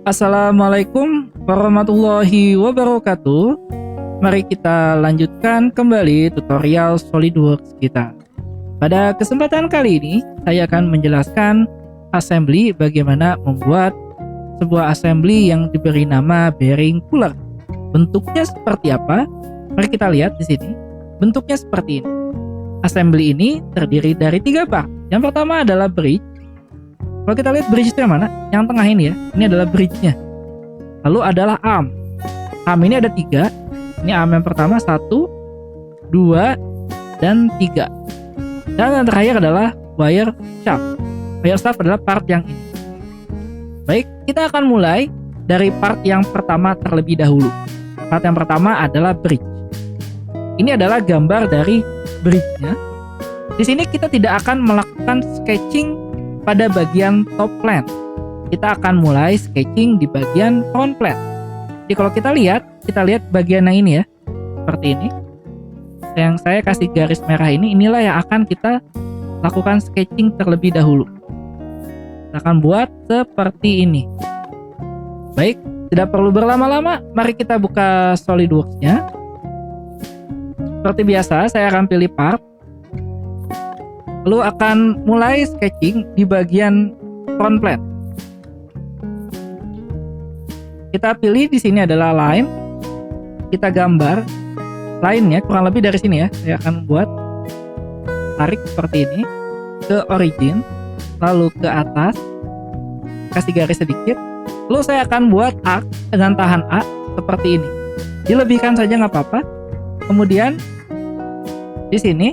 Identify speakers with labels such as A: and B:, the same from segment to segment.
A: Assalamualaikum warahmatullahi wabarakatuh. Mari kita lanjutkan kembali tutorial SolidWorks kita. Pada kesempatan kali ini, saya akan menjelaskan assembly bagaimana membuat sebuah assembly yang diberi nama bearing cooler. Bentuknya seperti apa? Mari kita lihat di sini. Bentuknya seperti ini. Assembly ini terdiri dari 3 part. Yang pertama adalah bridge. Kalau kita lihat bridge-nya mana? Yang tengah ini ya. Ini adalah bridge-nya. Lalu adalah arm. Arm ini ada 3. Ini arm yang pertama 1, 2, dan 3. Dan yang terakhir adalah wire shaft. Wire shaft adalah part yang ini. Baik, kita akan mulai dari part yang pertama terlebih dahulu. Part yang pertama adalah bridge. Ini adalah gambar dari bridge-nya. Di sini kita tidak akan melakukan sketching pada bagian top plane. Kita akan mulai sketching di bagian front plane. Jadi kalau kita lihat bagian yang ini ya. Seperti ini. Yang saya kasih garis merah ini, inilah yang akan kita lakukan sketching terlebih dahulu. Kita akan buat seperti ini. Baik, tidak perlu berlama-lama, mari kita buka SolidWorks-nya. Seperti biasa, saya akan pilih part. Lalu akan mulai sketching di bagian front plane. Kita pilih di sini adalah line. Kita gambar line-nya kurang lebih dari sini ya. Saya akan buat tarik seperti ini ke origin, lalu ke atas, kasih garis sedikit. Lalu saya akan buat arc dengan tahan A seperti ini. Dilebihkan saja nggak apa-apa. Kemudian di sini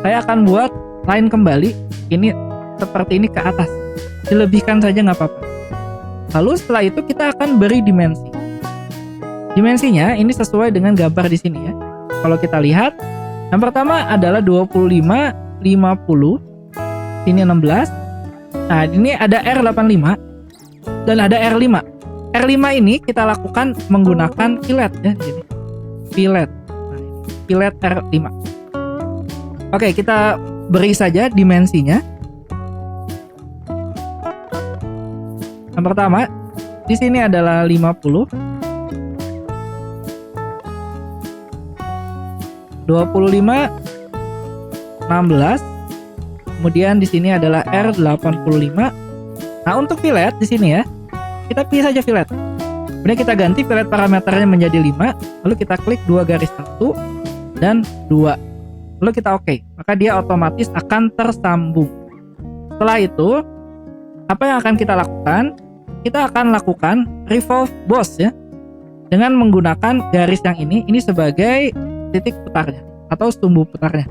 A: saya akan buat line kembali, ini seperti ini ke atas. Dilebihkan saja nggak apa-apa. Lalu setelah itu kita akan beri dimensi. Dimensinya ini sesuai dengan gambar di sini ya. Kalau kita lihat, yang pertama adalah 25, 50, sini 16. Nah, ini ada R85 dan ada R5. R5 ini kita lakukan menggunakan fillet ya, gini. Fillet. Nah, fillet R5. Oke, kita beri saja dimensinya. Yang pertama, di sini adalah 50, 25, 16. Kemudian di sini adalah R85. Nah, untuk fillet di sini ya, kita pilih saja fillet. Kemudian kita ganti fillet parameternya menjadi 5, lalu kita klik 2 garis 1 dan 2. Lalu kita oke, maka dia otomatis akan tersambung. Setelah itu, apa yang akan kita lakukan? Kita akan lakukan revolve boss ya, dengan menggunakan garis yang ini sebagai titik putarnya atau sumbu putarnya.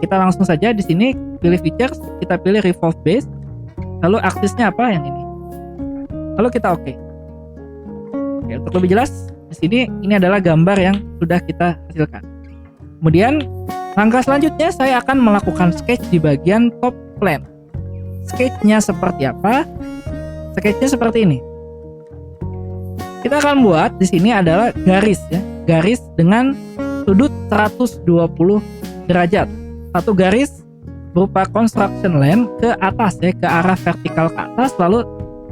A: Kita langsung saja di sini pilih features, kita pilih revolve base, lalu aksisnya apa yang ini. Lalu kita oke. Oke, untuk lebih jelas, di sini ini adalah gambar yang sudah kita hasilkan. Kemudian langkah selanjutnya saya akan melakukan sketch di bagian top plane. Sketchnya seperti apa? Sketchnya seperti ini. Kita akan buat di sini adalah garis ya, garis dengan sudut 120 derajat. Satu garis berupa construction line ke atas ya, ke arah vertikal ke atas, lalu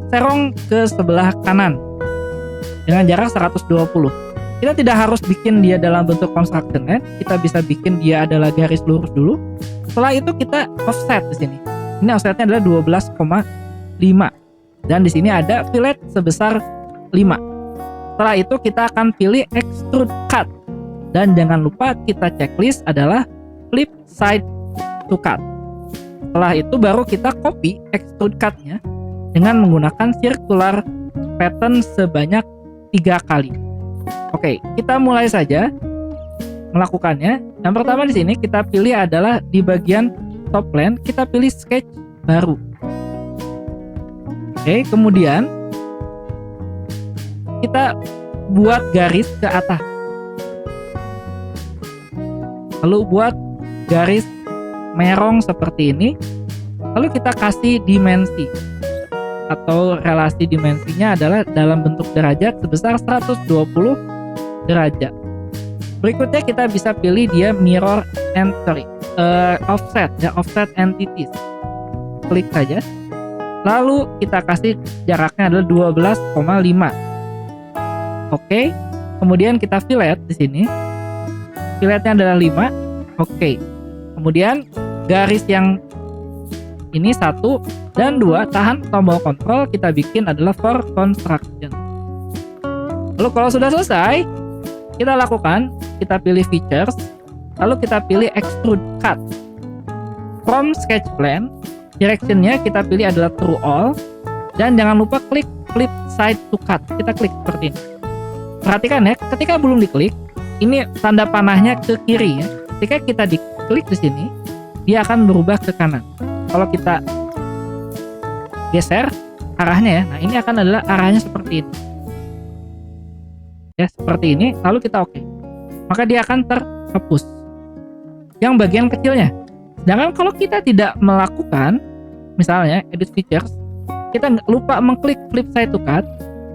A: serong ke sebelah kanan dengan jarak 120. Kita tidak harus bikin dia dalam bentuk construction line, kita bisa bikin dia adalah garis lurus dulu. Setelah itu kita offset di sini. Ini offsetnya adalah 12,5 dan di sini ada fillet sebesar 5. Setelah itu kita akan pilih extrude cut dan jangan lupa kita checklist adalah flip side to cut. Setelah itu baru kita copy extrude cut-nya dengan menggunakan circular pattern sebanyak 3 kali. Oke, kita mulai saja melakukannya. Yang pertama di sini kita pilih adalah di bagian top plane, kita pilih sketch baru. Oke, kemudian kita buat garis ke atas. Lalu buat garis merong seperti ini. Lalu kita kasih dimensi atau relasi dimensinya adalah dalam bentuk derajat sebesar 120 derajat. Berikutnya kita bisa pilih dia mirror offset ya, offset entities. Klik saja. lalu kita kasih jaraknya adalah 12,5. Oke. Kemudian kita fillet di sini. Filletnya adalah 5. Oke. Kemudian garis yang ini 1 dan 2 tahan tombol kontrol, kita bikin adalah for construction. Lalu kalau sudah selesai, kita lakukan, kita pilih features, lalu kita pilih extrude cut. From sketch plan, directionnya kita pilih adalah true all, dan jangan lupa klik flip side to cut. Kita klik seperti ini. Perhatikan ya, ketika belum diklik, ini tanda panahnya ke kiri ya. Ketika kita diklik di sini, dia akan berubah ke kanan. Kalau kita geser arahnya ya, nah ini akan adalah arahnya seperti ini. Ya, seperti ini, lalu kita oke. Maka dia akan terhapus yang bagian kecilnya. Sedangkan kalau kita tidak melakukan, misalnya edit features, kita lupa mengklik flip side to cut,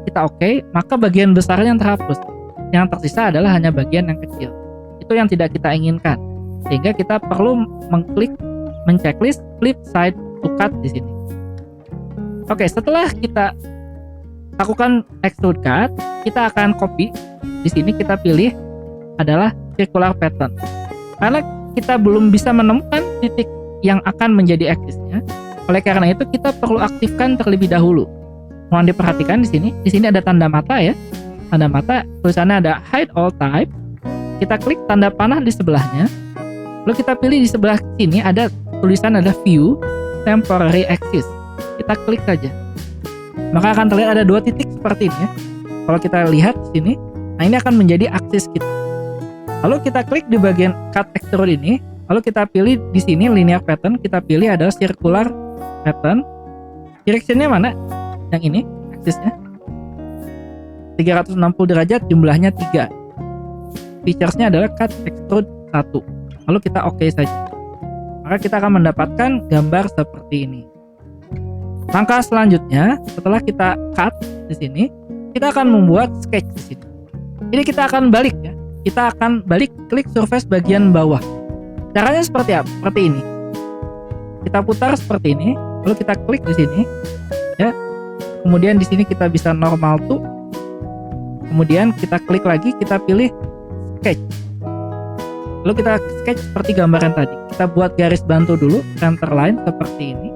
A: kita oke, maka bagian besarnya yang terhapus. Yang tersisa adalah hanya bagian yang kecil. Itu yang tidak kita inginkan. Sehingga kita perlu mengklik menceklis flip side to cut di sini. Oke, setelah kita lakukan extrude cut, kita akan copy. Di sini kita pilih adalah circular pattern. Karena kita belum bisa menemukan titik yang akan menjadi axisnya, oleh karena itu kita perlu aktifkan terlebih dahulu. Mohon diperhatikan di sini. Di sini ada tanda mata ya. Tanda mata, tulisannya ada hide all type. Kita klik tanda panah di sebelahnya. Lalu kita pilih di sebelah sini ada tulisan ada view temporary axis. Kita klik saja. Maka akan terlihat ada 2 titik seperti ini ya. Kalau kita lihat di sini, nah ini akan menjadi aksis kita. Lalu kita klik di bagian cut extrude ini, lalu kita pilih di sini linear pattern, kita pilih adalah circular pattern. Directionnya mana? Yang ini, aksisnya 360 derajat, jumlahnya 3. Featuresnya adalah cut extrude 1. Lalu kita oke saja. Maka kita akan mendapatkan gambar seperti ini. Langkah selanjutnya, setelah kita cut di sini, kita akan membuat sketch di sini. Jadi kita akan balik ya. Kita akan balik klik surface bagian bawah. Caranya seperti apa? Seperti ini. Kita putar seperti ini, lalu kita klik di sini, ya. Kemudian di sini kita bisa normal to. Kemudian kita klik lagi, kita pilih sketch. Lalu kita sketch seperti gambaran tadi. Kita buat garis bantu dulu, center line seperti ini.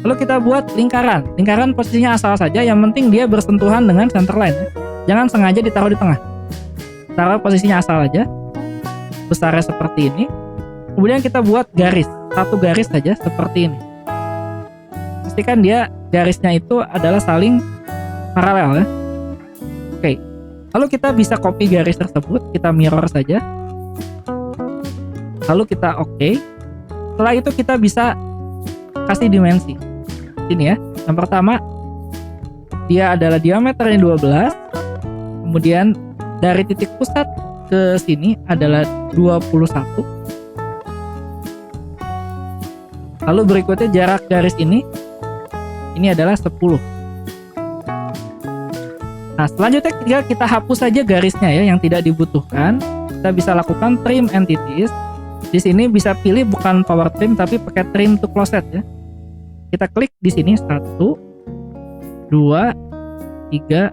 A: Lalu kita buat lingkaran. Lingkaran posisinya asal saja, yang penting dia bersentuhan dengan center line ya. Jangan sengaja ditaruh di tengah. Taruh posisinya asal aja. Besarnya seperti ini. Kemudian kita buat garis, 1 garis saja seperti ini. Pastikan dia garisnya itu adalah saling paralel ya. Oke. Lalu kita bisa copy garis tersebut, kita mirror saja. Lalu kita oke. Setelah itu kita bisa kasih dimensi. Sini ya. Yang pertama, dia adalah diameternya 12. Kemudian dari titik pusat ke sini adalah 21. Lalu berikutnya jarak garis ini adalah 10. Nah, selanjutnya kita hapus saja garisnya ya yang tidak dibutuhkan. Kita bisa lakukan trim entities. Di sini bisa pilih bukan power trim tapi pakai trim to closet ya. Kita klik di sini 1, 2, 3,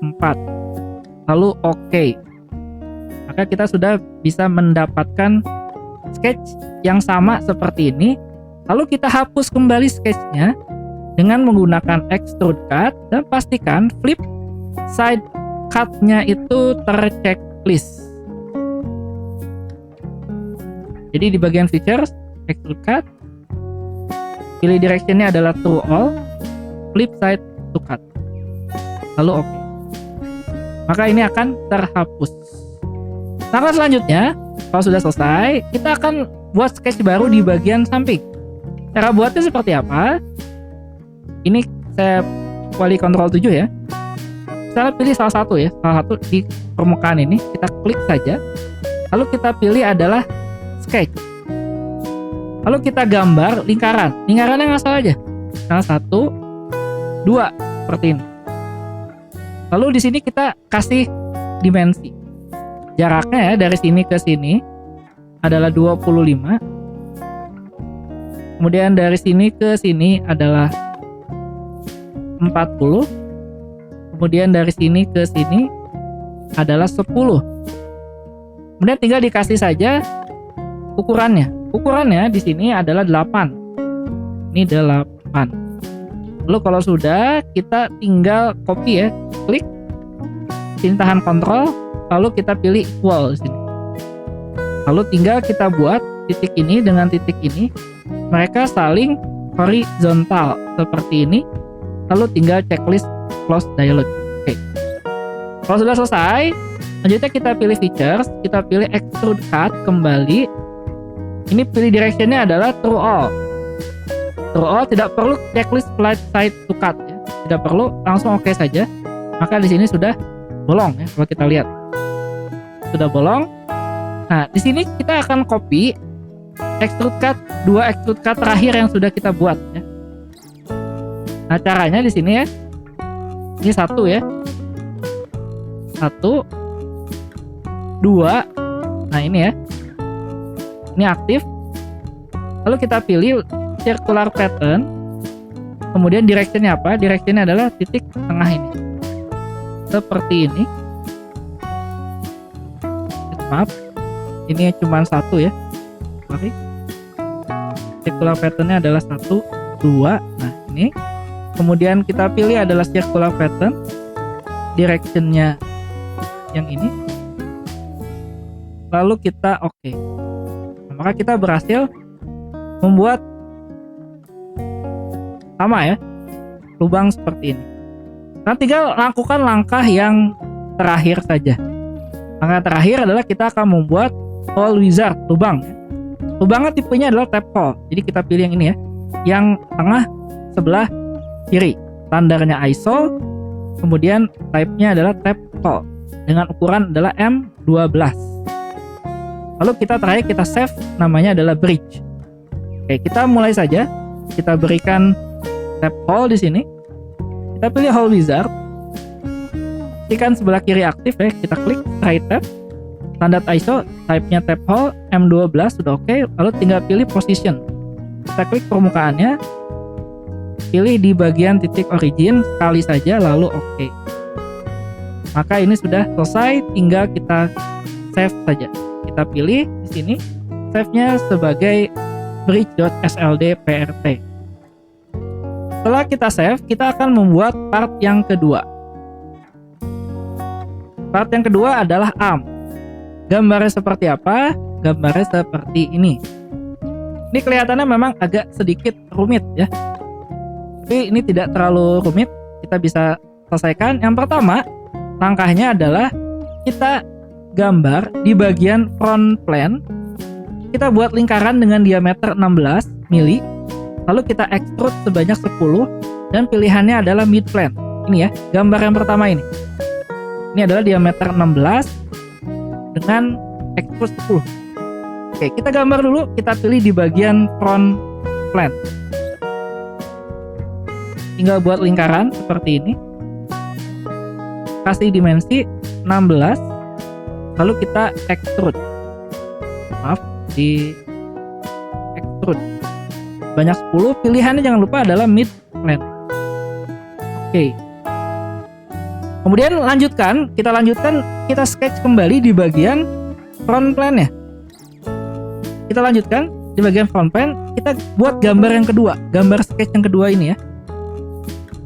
A: 4. Lalu oke. Maka kita sudah bisa mendapatkan sketch yang sama seperti ini. Lalu kita hapus kembali sketchnya dengan menggunakan extrude cut dan pastikan flip side cut-nya itu terchecklist. Jadi di bagian features, extrude cut, pilih directionnya adalah true all, flip side to cut. Lalu oke. Maka ini akan terhapus. Langkah selanjutnya, kalau sudah selesai, kita akan buat sketch baru di bagian samping. Cara buatnya seperti apa? Ini saya wali Ctrl 7 ya. Saya pilih salah satu ya, salah satu di permukaan ini, kita klik saja. Lalu kita pilih adalah sketch. Lalu kita gambar lingkaran. Lingkarannya yang asal aja. Salah 1, 2 seperti ini. Lalu di sini kita kasih dimensi. Jaraknya ya dari sini ke sini adalah 25. Kemudian dari sini ke sini adalah 40. Kemudian dari sini ke sini adalah 10. Kemudian tinggal dikasih saja ukurannya. Ukurannya di sini adalah 8. Ini 8. Lalu kalau sudah, kita tinggal copy ya. Klik. Sini tahan kontrol, lalu kita pilih equal di sini. Lalu tinggal kita buat titik ini dengan titik ini, mereka saling horizontal seperti ini. Lalu tinggal checklist close dialog. Oke. Kalau sudah selesai, lanjutnya kita pilih features, kita pilih extrude cut kembali. Ini pilih directionnya adalah true all. True all, tidak perlu checklist flight side to cut ya. Tidak perlu, langsung oke saja. Maka di sini sudah bolong ya, kalau kita lihat. Sudah bolong. Nah, di sini kita akan copy extrude cut, 2 extrude cut terakhir yang sudah kita buat ya. Nah, caranya di sini ya. Ini 1 ya. 1 2. Nah, ini ya. Ini aktif. Lalu kita pilih circular pattern. Kemudian directionnya apa? Directionnya adalah titik tengah ini. Seperti ini. Maaf. Ini cuma 1 ya. Sorry. Circular patternnya adalah 1, 2. Nah, ini. Kemudian kita pilih adalah circular pattern. Directionnya yang ini. Lalu kita oke. Nah, maka kita berhasil membuat sama ya, lubang seperti ini. Nah, tinggal lakukan langkah yang terakhir saja. Langkah terakhir adalah kita akan membuat hole wizard, lubang. Lubangnya tipenya adalah tap hole. Jadi kita pilih yang ini ya, yang tengah sebelah kiri. Standarnya ISO, kemudian type-nya adalah tap hole dengan ukuran adalah M12. Lalu kita terakhir kita save, namanya adalah bridge. Oke, kita mulai saja. Kita berikan tap hole di sini. Kita pilih hole wizard. Pastikan sebelah kiri aktif ya. Kita klik right tab. Standar ISO, type-nya tap hole, M12 sudah oke. Lalu tinggal pilih position. Kita klik permukaannya. Pilih di bagian titik origin sekali saja lalu oke. Maka ini sudah selesai, tinggal kita save saja. Kita pilih di sini save-nya sebagai bridge.sld.prt. Setelah kita save, kita akan membuat part yang kedua. Part yang kedua adalah arm. Gambarnya seperti apa? Gambarnya seperti ini. Ini kelihatannya memang agak sedikit rumit ya. Tapi ini tidak terlalu rumit, kita bisa selesaikan. Yang pertama, langkahnya adalah kita gambar di bagian front plane. Kita buat lingkaran dengan diameter 16 mili. Lalu kita extrude sebanyak 10 dan pilihannya adalah mid plane. Ini ya, gambar yang pertama ini. Ini adalah diameter 16 dengan extrude 10. Oke, kita gambar dulu, kita pilih di bagian front plane. Tinggal buat lingkaran seperti ini. Kasih dimensi 16. Lalu kita extrude. Maaf, di extrude banyak 10. Pilihannya jangan lupa adalah mid plane. Oke. Kemudian kita lanjutkan, kita sketch kembali di bagian front plane ya. Kita lanjutkan di bagian front plane, kita buat gambar yang kedua, gambar sketch yang kedua ini ya.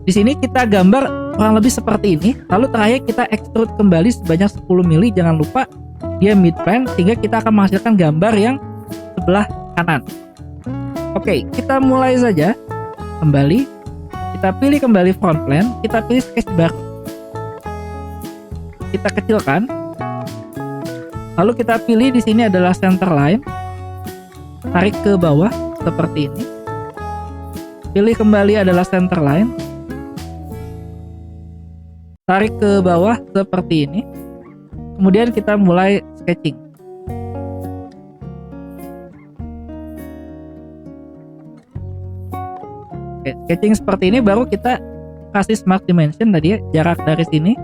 A: Di sini kita gambar kurang lebih seperti ini. Lalu terakhir kita extrude kembali sebanyak 10 mili. Jangan lupa dia mid plane, sehingga kita akan menghasilkan gambar yang sebelah kanan. Oke, kita mulai saja. Kembali, kita pilih kembali front plane, kita pilih sketch baru. Kita kecilkan. Lalu kita pilih di sini adalah center line. Tarik ke bawah seperti ini. Pilih kembali adalah center line. Tarik ke bawah seperti ini. Kemudian kita mulai sketching. Oke, sketching seperti ini baru kita kasih smart dimension tadi ya, jarak dari sini.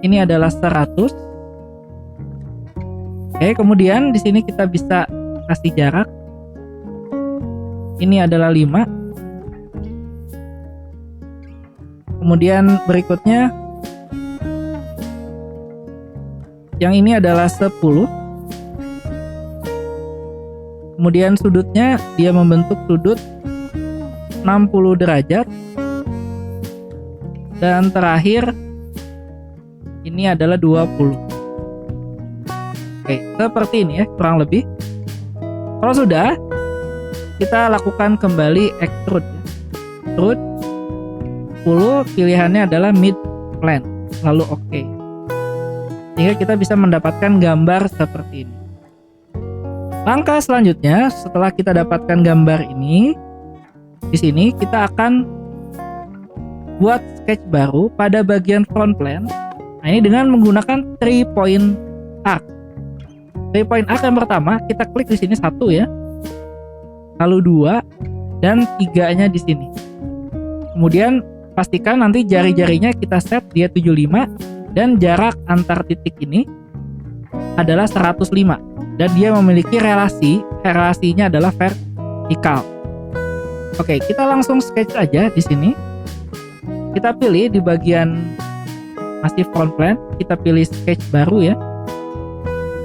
A: Ini adalah 100. Oke, kemudian di sini kita bisa kasih jarak ini adalah 5. Kemudian berikutnya yang ini adalah 10. Kemudian sudutnya dia membentuk sudut 60 derajat. Dan terakhir ini adalah 20. Oke, seperti ini ya kurang lebih. Kalau sudah, kita lakukan kembali extrude ya. Extrude 10, pilihannya adalah mid plane, lalu oke. Sehingga kita bisa mendapatkan gambar seperti ini. Langkah selanjutnya setelah kita dapatkan gambar ini, di sini kita akan buat sketch baru pada bagian front plane. Nah, ini dengan menggunakan 3 point arc. 3 point arc yang pertama kita klik di sini 1 ya. Lalu 2 dan 3-nya di sini. Kemudian pastikan nanti jari-jarinya kita set dia 75 dan jarak antar titik ini adalah 105 dan dia memiliki relasinya adalah vertikal. Oke, kita langsung sketch aja di sini. Kita pilih di bagian masih front plane, kita pilih sketch baru ya.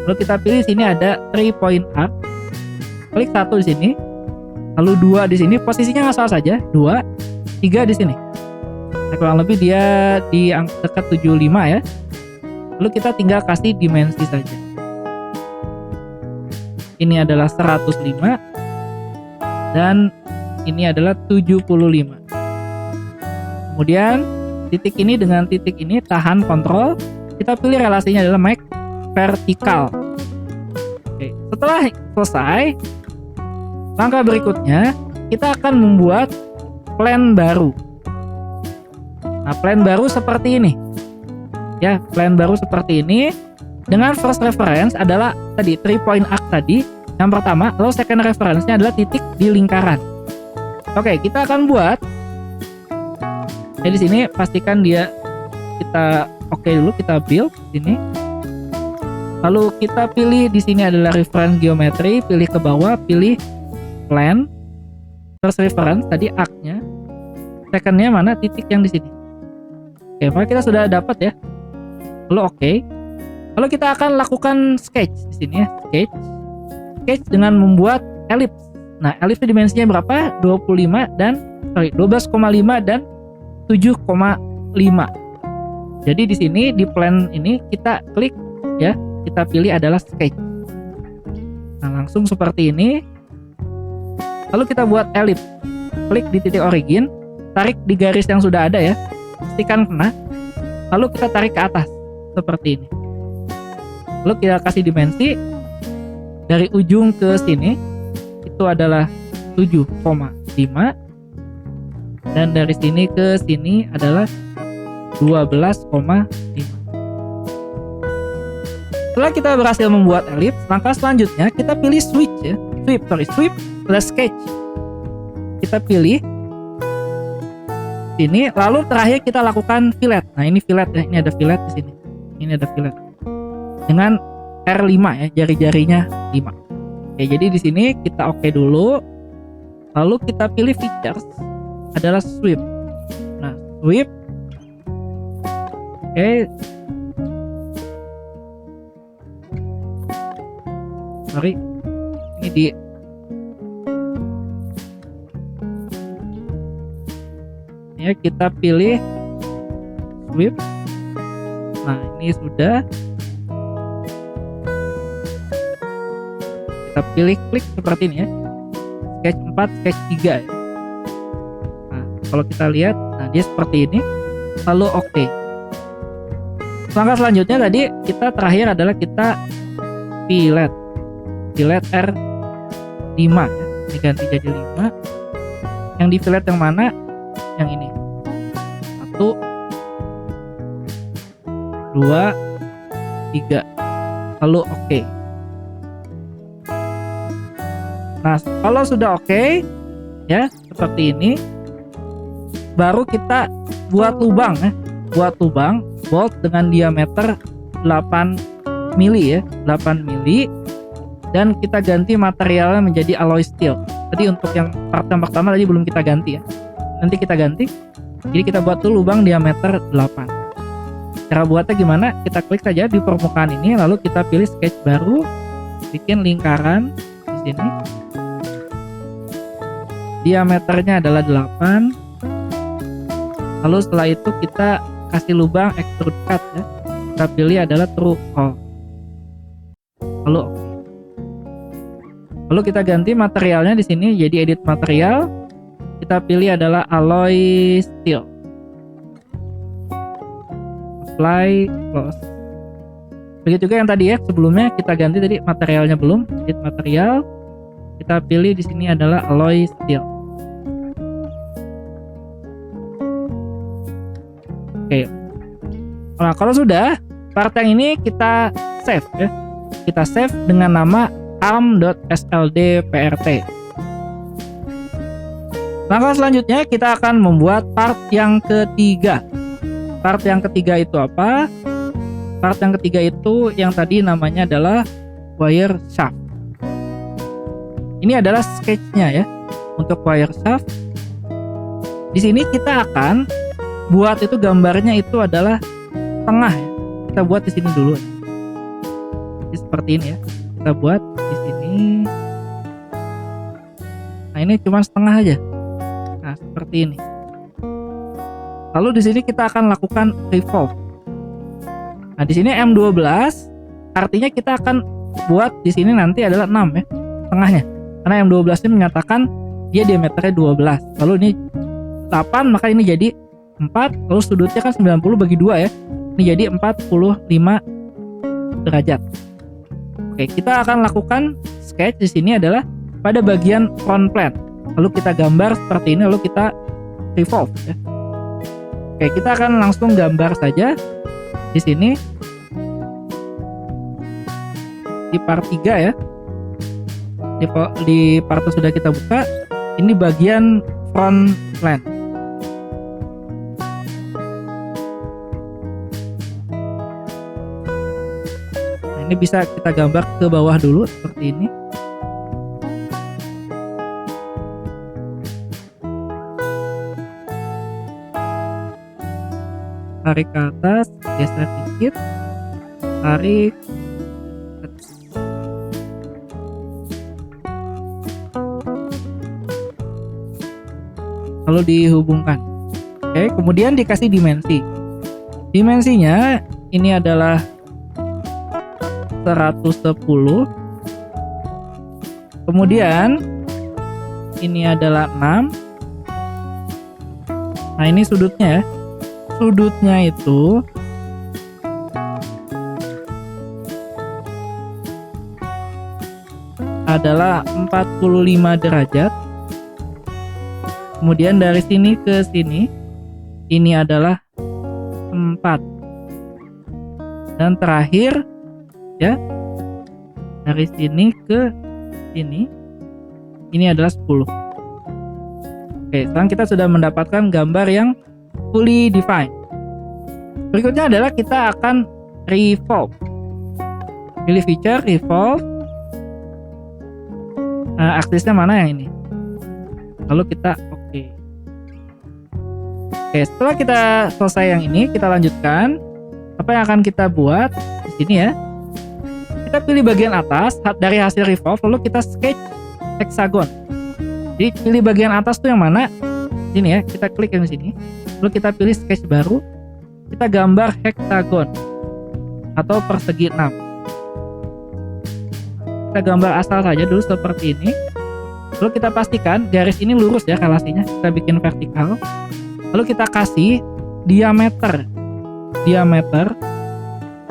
A: Lalu kita pilih sini ada 3 point arc. Klik 1 di sini. Lalu 2 di sini, posisinya nggak salah saja, 2, 3 di sini. Nah, kurang lebih dia di dekat 75 ya. Lalu kita tinggal kasih dimensi saja. Ini adalah 105 dan ini adalah 75. Kemudian titik ini dengan titik ini tahan kontrol, kita pilih relasinya adalah make vertikal. Oke, setelah selesai, langkah berikutnya kita akan membuat plan baru. Nah, plan baru seperti ini. Ya, plan baru seperti ini. Dengan first reference adalah tadi 3 point arc tadi yang pertama, lalu second reference-nya adalah titik di lingkaran. Oke, kita akan buat. Jadi di sini pastikan dia kita oke dulu, kita build sini. Lalu kita pilih di sini adalah reference geometry, pilih ke bawah, pilih plan. First reference tadi arc-nya. Second-nya mana? Titik yang di sini. Oke, maka kita sudah dapat ya. Lalu oke. Lalu kita akan lakukan sketch di sini ya, sketch dengan membuat ellipse. Nah, ellipse dimensinya berapa? 12,5 dan 7,5. Jadi di sini di plan ini kita klik ya, kita pilih adalah sketch. Nah, langsung seperti ini. Lalu kita buat ellipse. Klik di titik origin, tarik di garis yang sudah ada ya. Pastikan kena. Lalu kita tarik ke atas seperti ini. Lalu kita kasih dimensi dari ujung ke sini itu adalah 7,5 dan dari sini ke sini adalah 12,5. Setelah kita berhasil membuat ellipse, langkah selanjutnya kita pilih sweep plus sketch. Kita pilih sini, lalu terakhir kita lakukan fillet. Nah, ini fillet ya, ini ada fillet di sini. Ini ada fillet. Dengan R5 ya, jari-jarinya 5. Oke, jadi di sini kita oke dulu. Lalu kita pilih features adalah sweep. Nah, sweep. Oke. Sorry. Ini di ya, kita pilih sweep. Nah, ini sudah. Kita pilih klik seperti ini ya, sketch 4, sketch 3 ya. Nah, kalau kita lihat, nah dia seperti ini. Lalu oke. Langkah selanjutnya tadi kita terakhir adalah kita fillet R5 ya, ini ganti jadi 5. Yang di fillet yang mana? Yang ini. 1, 2, 3. Lalu oke. Nah, kalau sudah oke ya, seperti ini, baru kita buat lubang ya. Buat lubang bolt dengan diameter 8 mili ya, 8 mili, dan kita ganti materialnya menjadi alloy steel. Tadi untuk yang part yang pertama tadi belum kita ganti ya. Nanti kita ganti. Jadi kita buat tuh lubang diameter 8. Cara buatnya gimana? Kita klik saja di permukaan ini, lalu kita pilih sketch baru, bikin lingkaran di sini. Diameternya adalah 8. Lalu setelah itu kita kasih lubang extrude cut ya. Kita pilih adalah true all. Lalu kita ganti materialnya di sini jadi edit material. Kita pilih adalah alloy steel. Apply, close. Begitu juga yang tadi ya, sebelumnya kita ganti tadi materialnya belum, edit material. Kita pilih di sini adalah alloy steel. Oke. Nah, kalau sudah, part yang ini kita save ya. Kita save dengan nama arm.sldprt. Langkah selanjutnya kita akan membuat part yang ketiga. Part yang ketiga itu apa? Part yang ketiga itu yang tadi namanya adalah wire shaft. Ini adalah sketchnya ya. Untuk wire shaft. Di sini kita akan buat itu gambarnya itu adalah tengah ya. Kita buat di sini dulu. Jadi seperti ini ya. Kita buat di sini. Nah, ini cuma setengah aja. Nah, seperti ini. Lalu di sini kita akan lakukan revolve. Nah, di sini M12 artinya kita akan buat di sini nanti adalah 6 ya, tengahnya. Karena M12 ini menyatakan dia diameternya 12. Lalu ini 8, maka ini jadi 4, lalu sudutnya kan 90 bagi 2 ya. Ini jadi 45 derajat. Oke, kita akan lakukan sketch di sini adalah pada bagian front plane. Lalu kita gambar seperti ini, lalu kita revolve ya. Oke, kita akan langsung gambar saja di sini di part 3 ya. Di part yang sudah kita buka, ini bagian front plane. Ini bisa kita gambar ke bawah dulu seperti ini. Tarik ke atas, geser dikit, tarik, lalu dihubungkan. Oke, kemudian dikasih dimensi. Dimensinya ini adalah 110. Kemudian ini adalah 6. Nah, ini sudutnya ya. Sudutnya itu adalah 45 derajat. Kemudian dari sini ke sini ini adalah 4. Dan terakhir ya, dari sini ke sini ini adalah 10. Oke, sekarang kita sudah mendapatkan gambar yang fully defined. Berikutnya adalah kita akan revolve. Pilih feature revolve. Nah, aksisnya mana yang ini? Lalu kita oke. Oke, setelah kita selesai yang ini, kita lanjutkan. Apa yang akan kita buat di sini ya? Kita pilih bagian atas dari hasil revolve, lalu kita sketch hexagon. Jadi pilih bagian atas tuh yang mana? Sini ya, kita klik yang sini. Lalu kita pilih sketch baru. Kita gambar hexagon atau persegi 6. Kita gambar asal saja dulu seperti ini. Lalu kita pastikan garis ini lurus ya relasinya. Kita bikin vertikal. Lalu kita kasih diameter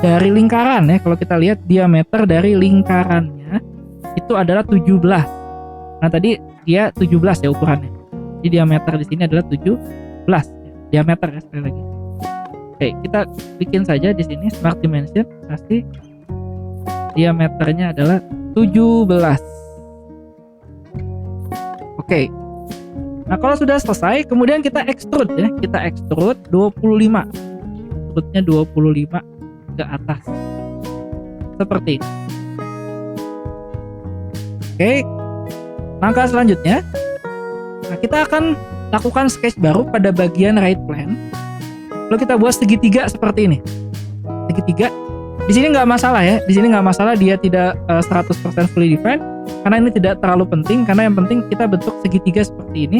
A: dari lingkaran ya. Kalau kita lihat diameter dari lingkarannya itu adalah 17. Nah, tadi dia 17 ya ukurannya. Jadi diameter di sini adalah 17 ya, diameter ya sekali lagi. Oke, kita bikin saja di sini smart dimension, kasih diameternya adalah 17. Oke. Nah, kalau sudah selesai, kemudian kita extrude ya. Kita extrude 25. Extrude-nya 25 ke atas. Seperti ini. Oke. Langkah selanjutnya, nah kita akan lakukan sketch baru pada bagian right plane. Lalu kita buat segitiga seperti ini. Segitiga. Di sini nggak masalah ya. Di sini nggak masalah dia tidak 100% fully defined karena ini tidak terlalu penting, karena yang penting kita bentuk segitiga seperti ini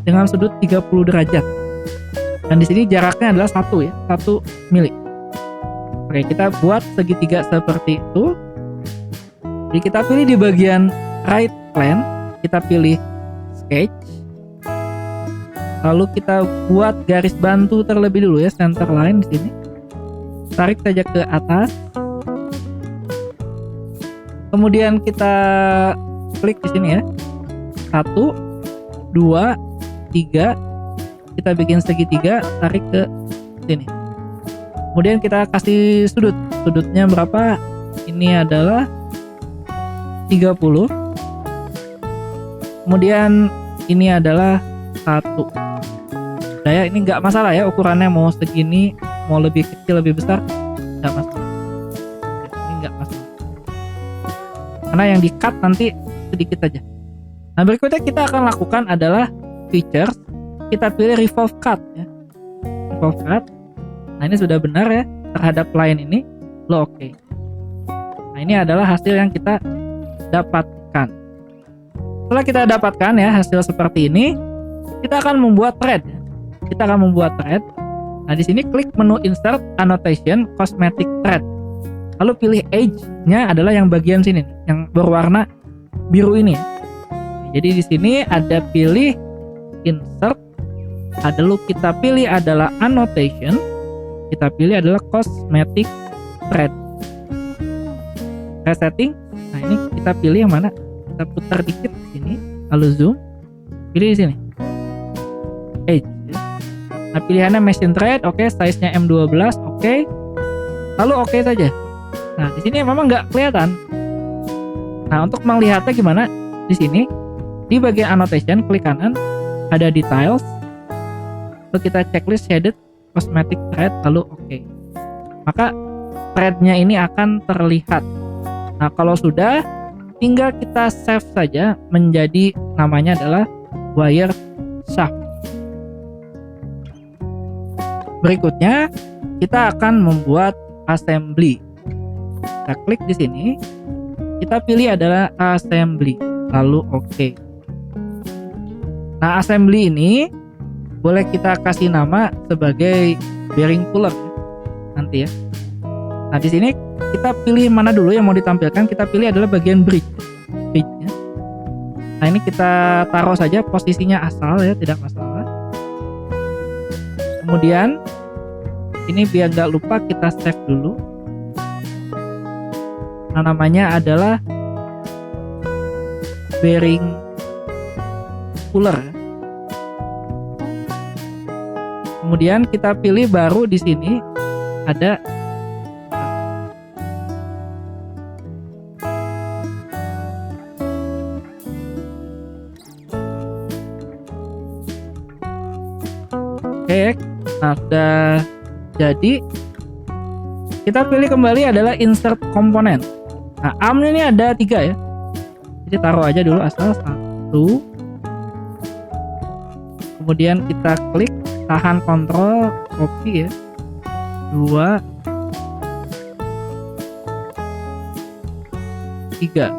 A: dengan sudut 30 derajat. Dan di sini jaraknya adalah 1 ya, 1 mili. Oke, kita buat segitiga seperti itu. Jadi kita pilih di bagian right plane, kita pilih sketch. Lalu kita buat garis bantu terlebih dulu ya, center line di sini. Tarik saja ke atas. Kemudian kita klik di sini ya. 1, 2, 3. Kita bikin segitiga, tarik ke sini. Kemudian kita kasih sudut. Sudutnya berapa? Ini adalah 30. Kemudian ini adalah 1. Nah ya, ini nggak masalah ya ukurannya mau segini, mau lebih kecil lebih besar, nggak masalah. Ini nggak masalah. Karena yang di cut nanti sedikit aja. Nah berikutnya kita akan lakukan adalah features. Kita pilih revolve cut ya. Revolve cut. Nah ini sudah benar ya terhadap line ini, lo oke. Nah ini adalah hasil yang kita dapatkan. Setelah kita dapatkan ya hasil seperti ini, kita akan membuat thread. Kita akan membuat thread. Nah di sini klik menu insert annotation cosmetic thread. Lalu pilih edge-nya adalah yang bagian sini, yang berwarna biru ini. Jadi di sini ada pilih insert, lalu kita pilih adalah annotation, kita pilih adalah cosmetic thread. Resetting. Nah ini kita pilih yang mana? Kita putar dikit di sini, lalu zoom, pilih di sini. Edge. Nah pilihannya machine thread, oke, size-nya M12, oke. Lalu oke saja. Nah di sini memang nggak kelihatan. Nah untuk melihatnya gimana? Di sini di bagian annotation klik kanan, ada details. Lalu kita checklist shaded cosmetic thread, lalu oke. Maka threadnya ini akan terlihat. Nah kalau sudah, tinggal kita save saja menjadi namanya adalah wire shaft. Berikutnya kita akan membuat assembly. Kita klik di sini, kita pilih adalah assembly, lalu oke. Nah assembly ini boleh kita kasih nama sebagai bearing puller nanti ya. Nah di sini kita pilih mana dulu yang mau ditampilkan. Kita pilih adalah bagian bridge, bridge-nya. Nah ini kita taruh saja posisinya asal ya, tidak masalah. Kemudian ini biar nggak lupa kita save dulu. Nah namanya adalah bearing puller. Kemudian kita pilih baru di sini ada oke. Nah sudah jadi, kita pilih kembali adalah insert komponen. Nah arm ini ada 3 ya, jadi taruh aja dulu asal 1. Kemudian kita klik tahan kontrol copy ya, 2, 3.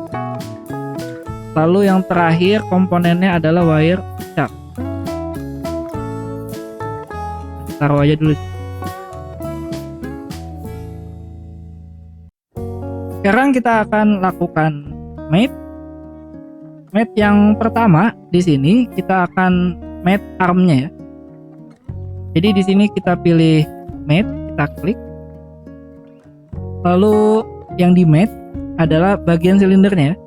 A: Lalu yang terakhir komponennya adalah wire shaft. Taruh aja dulu. Sekarang kita akan lakukan mate. Mate yang pertama di sini kita akan mate armnya ya. Jadi di sini kita pilih mate, kita klik. Lalu yang di mate adalah bagian silindernya ya.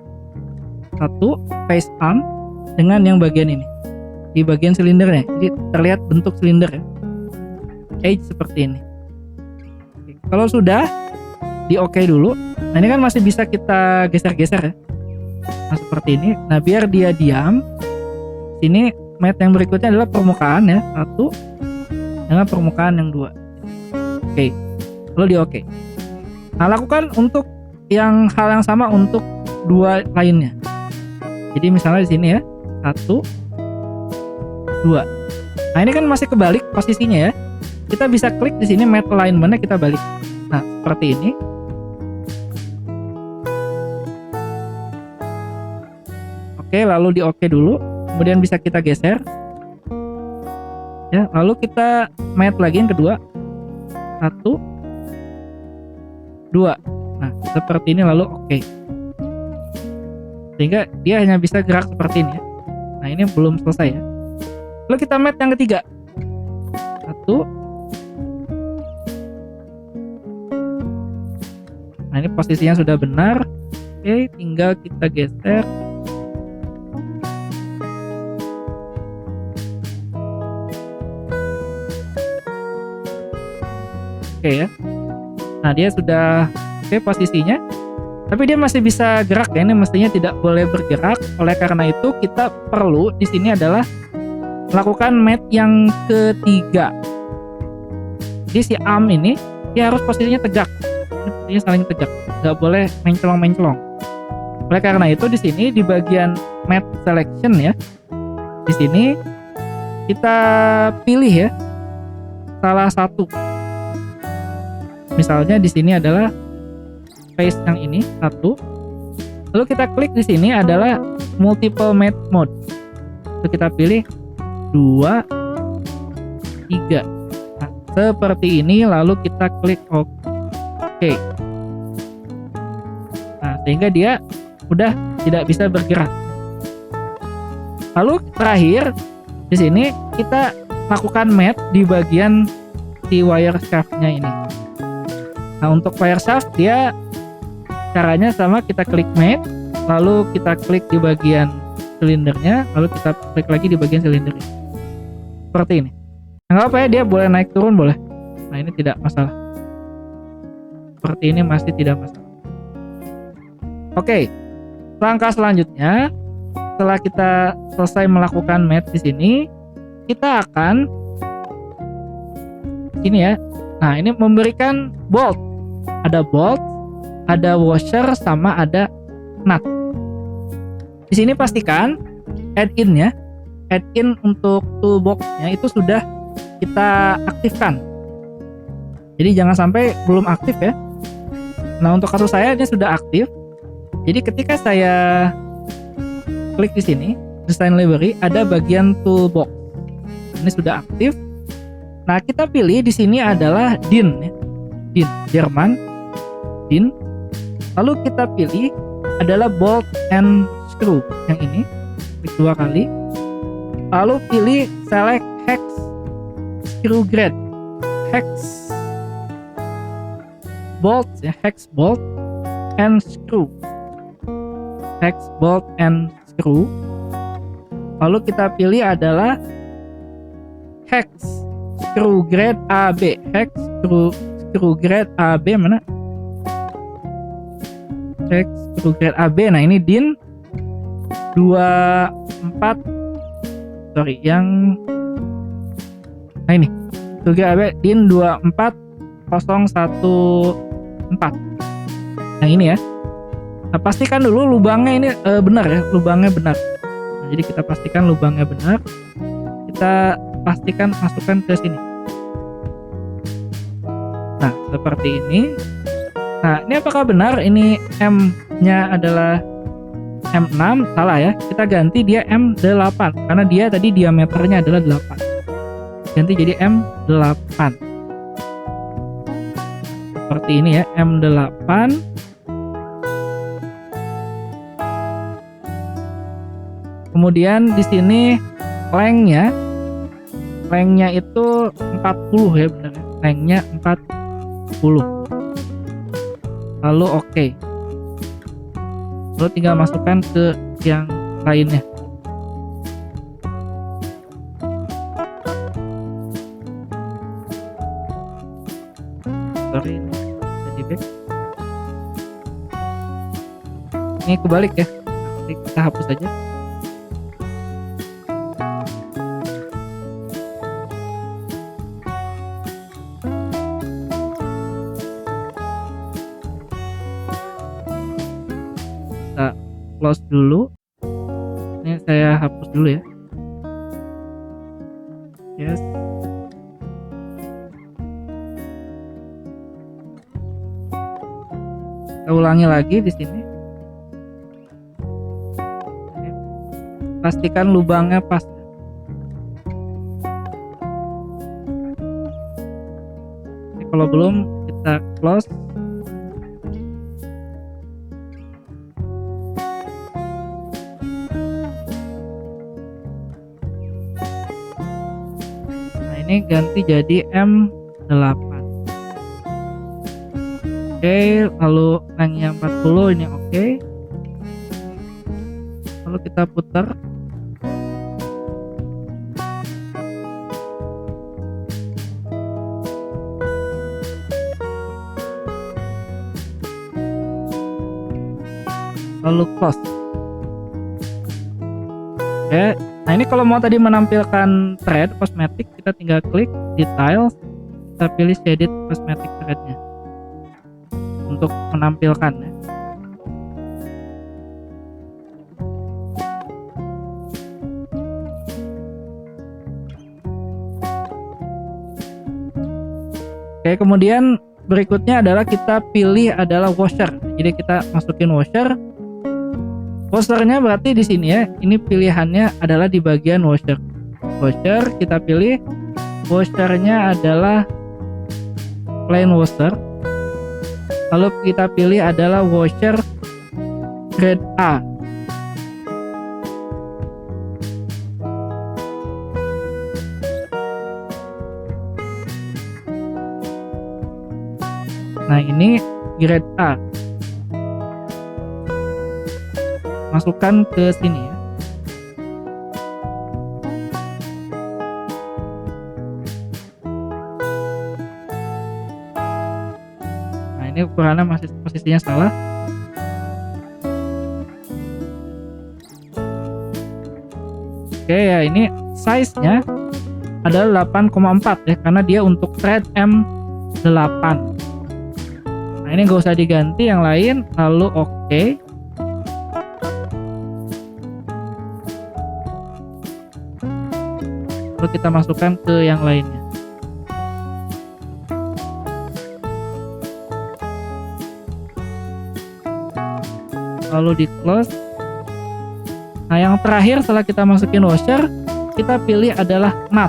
A: 1 face arm dengan yang bagian ini. Di bagian silindernya. Jadi terlihat bentuk silinder ya. Edge seperti ini. Oke, kalau sudah di oke dulu. Nah ini kan masih bisa kita geser-geser ya. Nah seperti ini. Nah biar dia diam, sini mate yang berikutnya adalah permukaan ya, 1 dengan permukaan yang 2. Oke, lalu di oke. Nah lakukan untuk hal yang sama untuk 2 lainnya. Jadi misalnya di sini ya, 1, 2. Nah ini kan masih kebalik posisinya ya. Kita bisa klik di sini matte alignment-nya kita balik. Nah seperti ini. Oke, lalu di oke dulu, kemudian bisa kita geser. Ya, lalu kita matte lagi yang kedua. 1, 2. Nah seperti ini lalu oke. Sehingga dia hanya bisa gerak seperti ini ya. Nah ini belum selesai ya. Lalu kita matte yang ketiga. 1. Nah ini posisinya sudah benar. Oke, tinggal kita geser. Oke ya. Nah dia sudah oke posisinya. Tapi dia masih bisa gerak ya. Ini mestinya tidak boleh bergerak. Oleh karena itu kita perlu di sini adalah melakukan matte yang ketiga. Jadi si arm ini dia harus posisinya tegak. Ini posisinya saling tegak, nggak boleh mencelong-mencelong. Oleh karena itu di sini di bagian matte selection ya, di sini kita pilih ya salah satu. Misalnya di sini adalah face yang ini 1. Lalu kita klik di sini adalah multiple matte mode. Lalu kita pilih 2, 3. Nah, seperti ini lalu kita klik oke. Nah, sehingga dia udah tidak bisa bergerak. Lalu terakhir di sini kita lakukan matte di bagian si wire shaft-nya ini. Nah, untuk wire shaft dia caranya sama, kita klik matte, lalu kita klik di bagian silindernya, lalu kita klik lagi di bagian silindernya. Seperti ini. Nah, apa ya, dia boleh naik turun boleh. Nah, ini tidak masalah. Seperti ini masih tidak masalah. Oke, langkah selanjutnya setelah kita selesai melakukan matte di sini, kita akan ini ya. Nah, ini memberikan bolt. Ada bolt, ada washer, sama ada nut. Di sini pastikan add-in ya. Add-in untuk toolbox-nya itu sudah kita aktifkan. Jadi jangan sampai belum aktif ya. Nah, untuk kasus saya ini sudah aktif. Jadi ketika saya klik di sini, design library, ada bagian toolbox. Ini sudah aktif. Nah, kita pilih di sini adalah DIN ya. DIN Jerman, DIN. Lalu kita pilih adalah bolt and screw yang ini. Klik 2 kali. Lalu pilih select hex screw grade. Hex bolt ya, hex bolt and screw. Hex bolt and screw. Lalu kita pilih adalah hex screw grade AB. Hex screw grade AB mana? Hex screw grade AB. Nah, ini DIN 24. Sorry, yang nah ini screw grade AB DIN 24014. Nah, ini ya. Nah, pastikan dulu lubangnya ini benar ya, lubangnya benar. Nah, jadi kita pastikan lubangnya benar. Kita pastikan masukkan ke sini. Nah, seperti ini. Nah, ini apakah benar ini M-nya adalah M6? Salah ya. Kita ganti dia M8 karena dia tadi diameternya adalah 8. Ganti jadi M8. Seperti ini ya, M8. Kemudian di sini lengthnya itu 40 ya, benar ya. Lengthnya 40. Lalu oke. Lalu tinggal masukkan ke yang lainnya. Sorry, ini jadi back. Ini kebalik ya. Nanti kita hapus aja. Close dulu. saya hapus dulu ya. Yes. Kita ulangi lagi di sini. Pastikan lubangnya pas. Ini kalau belum, kita close. Nah, ini ganti jadi M8. Oke, lalu yang 40 ini oke. Lalu kita putar. Lalu close. Oke, nah ini kalau mau tadi menampilkan thread kosmetik, kita tinggal klik details, kita pilih shaded cosmetic threadnya untuk menampilkan ya. Oke, kemudian berikutnya adalah kita pilih adalah washer. Jadi kita masukin washer. Washernya berarti di sini ya. Ini pilihannya adalah di bagian washer. Washer kita pilih. Washernya adalah plain washer. Lalu kita pilih adalah washer grade A. Nah, ini grade A. Masukkan ke sini ya. Nah, ini ukurannya masih posisinya salah. Oke ya, ini size-nya adalah 8,4 ya, karena dia untuk thread M8. Nah, ini gak usah diganti yang lain, lalu oke. Lalu kita masukkan ke yang lainnya. Lalu di close. Nah, yang terakhir setelah kita masukin washer, kita pilih adalah nut.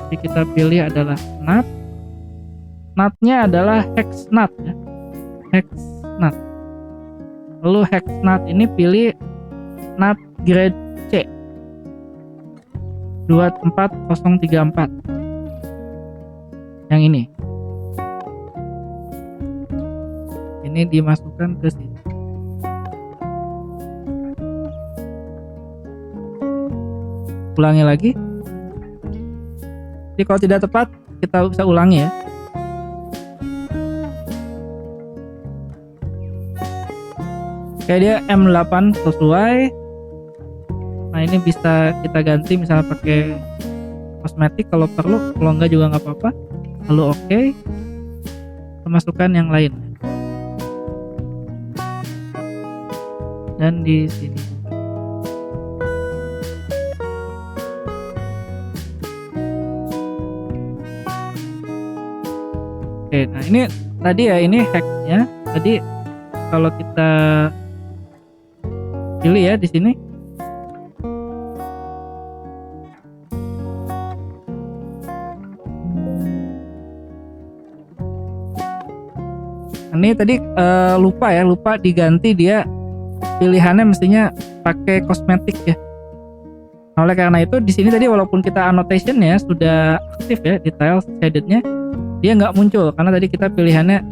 A: Jadi kita pilih adalah nut. Nutnya adalah hex nut ya. Hex nut. Lalu hex nut ini pilih nut grade C 24034. Yang ini. Ini dimasukkan ke sini. Ulangi lagi. Jadi kalau tidak tepat, kita bisa ulangi ya. Kayak dia M8 sesuai. Nah, ini bisa kita ganti misalnya pakai kosmetik kalau perlu, kalau enggak juga nggak apa-apa. Lalu oke. Masukkan yang lain. Dan di sini. Oke, nah ini tadi ya, ini hacknya. Tadi kalau kita pilih ya di sini. Ini tadi lupa diganti, dia pilihannya mestinya pakai kosmetik ya. Nah, oleh karena itu di sini tadi walaupun kita annotation-nya sudah aktif ya, detail shaded-nya, dia nggak muncul karena tadi kita pilihannya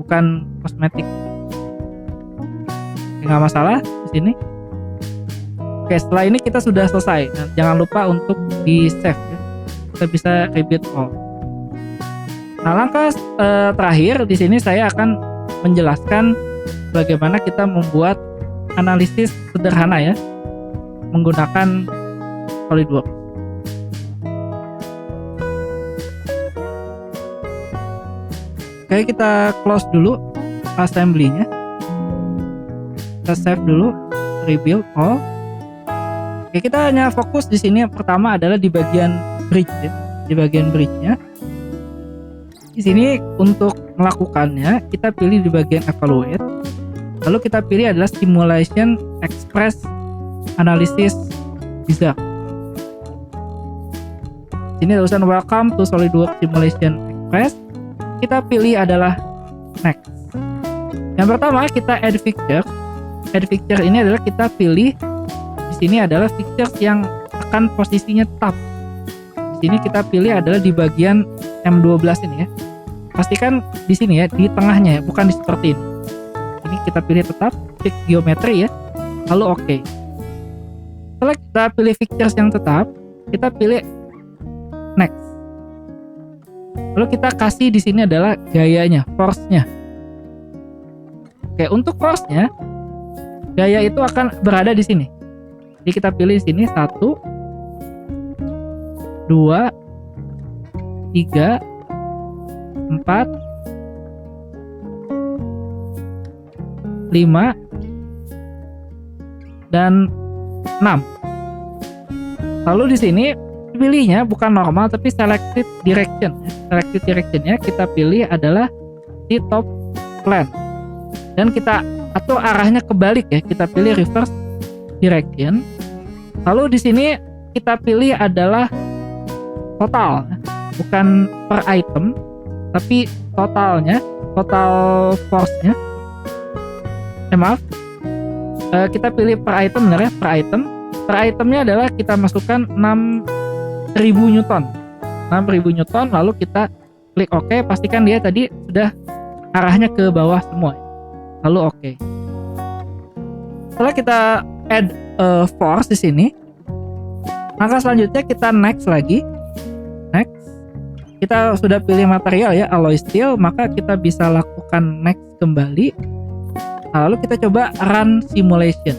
A: bukan kosmetik. Nggak masalah di sini. Oke, setelah ini kita sudah selesai. Nah, jangan lupa untuk di save ya. Kita bisa repeat all. Nah, langkah terakhir di sini saya akan menjelaskan bagaimana kita membuat analisis sederhana ya menggunakan SolidWorks. Oke, kita close dulu assembly-nya. Kita save dulu. rebuild all. Oke, kita hanya fokus di sini. Pertama adalah di bagian bridge ya. Di bagian bridge-nya. Di sini untuk melakukannya kita pilih di bagian evaluate. Lalu kita pilih adalah simulation express analysis wizard. Ini tulisan welcome to SolidWorks Simulation Express. Kita pilih adalah next. Yang pertama kita add fixture. Add fixture ini adalah kita pilih di sini adalah fixtures yang akan posisinya tetap. Di sini kita pilih adalah di bagian M12 ini ya. Pastikan di sini ya, di tengahnya ya, bukan di seperti ini. Ini kita pilih tetap, fix geometri ya. Lalu oke. Setelah kita pilih fixtures yang tetap, kita pilih next. Lalu kita kasih di sini adalah gayanya, force-nya. Oke, untuk force-nya, gaya itu akan berada di sini. Jadi kita pilih di sini 1, 2, 3, 4, 5, dan 6. Lalu di sini pilihnya bukan normal tapi selected direction. Selected directionnya kita pilih adalah di top plan dan kita atau arahnya kebalik ya, kita pilih reverse direction. Lalu di sini kita pilih adalah total, bukan per item tapi totalnya, total force-nya. Maaf, kita pilih per item benar ya, per item. Per itemnya adalah kita masukkan 6.000 Newton. 6.000 Newton, lalu kita klik OK, pastikan dia tadi sudah arahnya ke bawah semua. Lalu OK. Setelah kita add force di sini, langkah selanjutnya kita next lagi. Next. Kita sudah pilih material ya, alloy steel, maka kita bisa lakukan next kembali. Nah, lalu kita coba run simulation.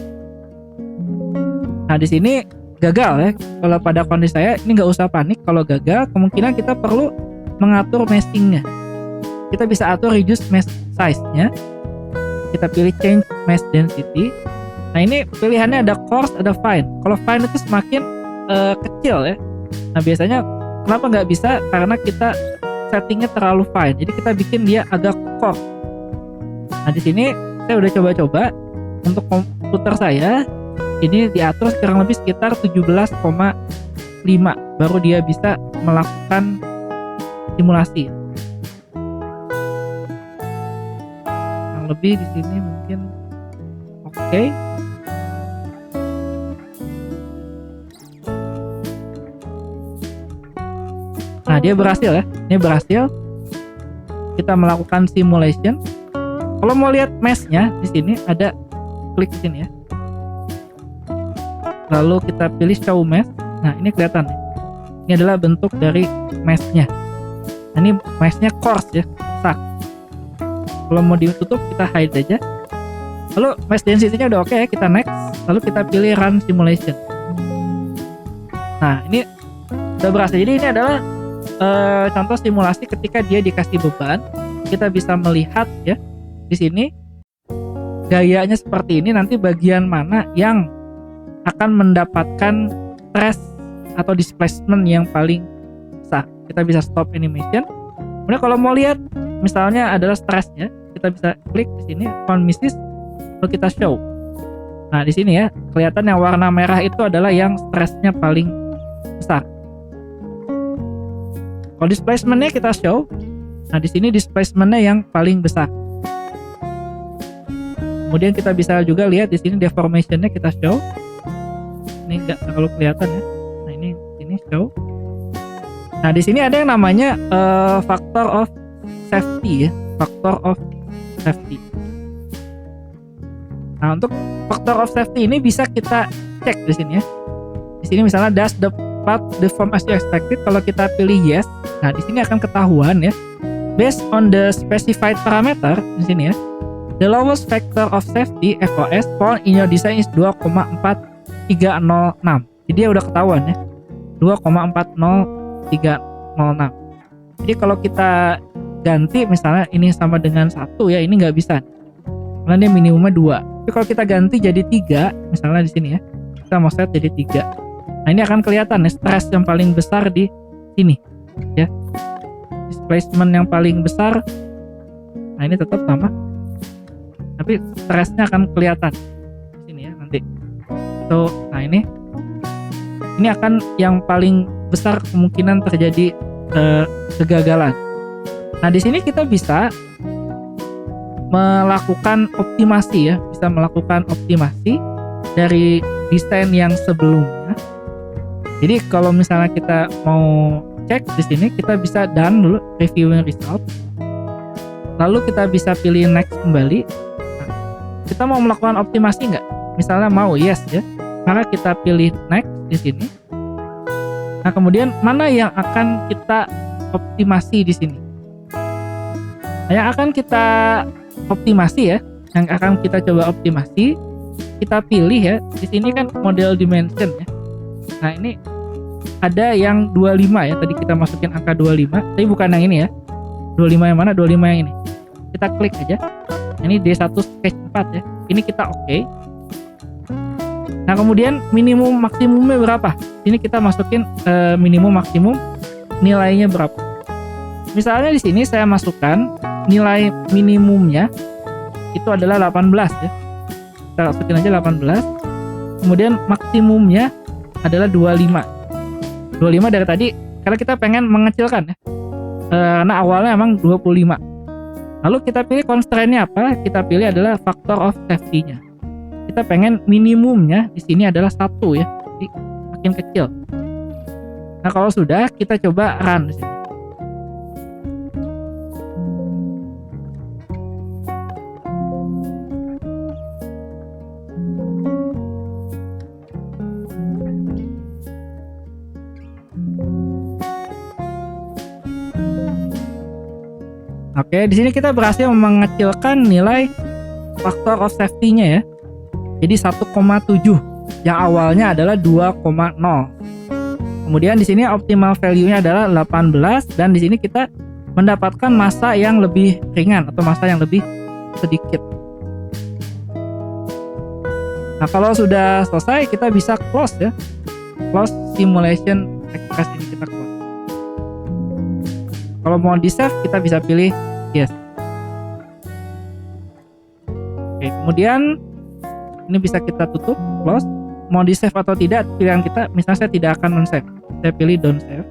A: Nah, di sini gagal ya. Kalau pada kondisi saya ini nggak usah panik. Kalau gagal, kemungkinan kita perlu mengatur meshingnya. Kita bisa atur reduce mesh size-nya. Kita pilih change mesh density. Nah, ini pilihannya ada coarse, ada fine. Kalau fine itu semakin kecil ya. Nah, biasanya kenapa nggak bisa? Karena kita settingnya terlalu fine. Jadi kita bikin dia agak coarse. Nah, di sini saya udah coba-coba untuk komputer saya. Ini diatur kurang lebih sekitar 17,5 baru dia bisa melakukan simulasi. Yang lebih di sini mungkin oke. Nah, dia berhasil ya. Ini berhasil. Kita melakukan simulation. Kalau mau lihat mesh-nya di sini ada, klik di sini ya. Lalu kita pilih show mesh. Nah, ini kelihatan. Ini adalah bentuk dari mesh-nya. Nah, ini mesh-nya coarse ya, sak. Kalau mau ditutup kita hide aja. Lalu mesh density-nya udah oke ya, kita next. Lalu kita pilih run simulation. Nah, ini udah berhasil. Jadi ini adalah contoh simulasi ketika dia dikasih beban. Kita bisa melihat ya di sini gayanya seperti ini. Nanti bagian mana yang akan mendapatkan stress atau displacement yang paling besar. Kita bisa stop animation. Kemudian kalau mau lihat misalnya adalah stressnya, kita bisa klik di sini on misses, lalu kita show. Nah, di sini ya kelihatan yang warna merah itu adalah yang stressnya paling besar. Kalau displacementnya kita show. Nah, di sini displacementnya yang paling besar. Kemudian kita bisa juga lihat di sini deformationnya kita show. Ini enggak terlalu kelihatan ya. Nah, ini show. Nah, di sini ada yang namanya factor of safety ya, factor of safety. Nah, untuk factor of safety ini bisa kita cek di sini ya. Di sini misalnya does the path deform as you expected. Kalau kita pilih yes, nah di sini akan ketahuan ya. Based on the specified parameter di sini ya. The lowest factor of safety FOS found in your design is 2,4306. Jadi dia udah ketahuan ya. 2,40306. Jadi kalau kita ganti misalnya ini sama dengan 1 ya, ini nggak bisa. Karena dia minimumnya 2. Tapi kalau kita ganti jadi 3, misalnya di sini ya, kita mau set jadi 3. Nah ini akan kelihatan nih stress yang paling besar di sini ya. Displacement yang paling besar. Nah ini tetap sama, tapi stressnya akan kelihatan di sini ya nanti. Nah ini akan yang paling besar kemungkinan terjadi kegagalan. Nah di sini kita bisa melakukan optimasi ya, bisa melakukan optimasi dari desain yang sebelumnya. Jadi kalau misalnya kita mau cek di sini, kita bisa done dulu reviewing result. Lalu kita bisa pilih next kembali. Nah, kita mau melakukan optimasi nggak? Misalnya mau yes ya, maka kita pilih next di sini. Nah kemudian mana yang akan kita optimasi di sini? Nah, yang akan kita optimasi ya, yang akan kita coba optimasi, kita pilih ya. Di sini kan model dimension ya. Nah ini ada yang 25 ya, tadi kita masukin angka 25, tapi bukan yang ini ya. 25 yang mana? 25 yang ini. Kita klik aja. Ini D1 sketch 4 ya. Ini kita oke. Nah kemudian minimum maksimumnya berapa? Ini kita masukin minimum maksimum nilainya berapa. Misalnya di sini saya masukkan nilai minimumnya itu adalah 18 ya. Kita masukin aja 18. Kemudian maksimumnya adalah 25. 25 dari tadi karena kita pengen mengecilkan ya. Karena awalnya emang 25. Lalu kita pilih constraint-nya apa? Kita pilih adalah factor of safety-nya. Kita pengen minimumnya di sini adalah 1 ya. Jadi makin kecil. Nah, kalau sudah kita coba run di sini. Oke, di sini kita berhasil mengecilkan nilai factor of safety-nya ya. Jadi 1,7 yang awalnya adalah 2,0. Kemudian di sini optimal value-nya adalah 18 dan di sini kita mendapatkan massa yang lebih ringan atau massa yang lebih sedikit. Nah, kalau sudah selesai kita bisa close ya. Close simulation express ini kita close. Kalau mau di save kita bisa pilih yes. Oke, kemudian ini bisa kita tutup, close. Mau di save atau tidak pilihan kita. Misalnya saya tidak akan men-save, saya pilih don't save.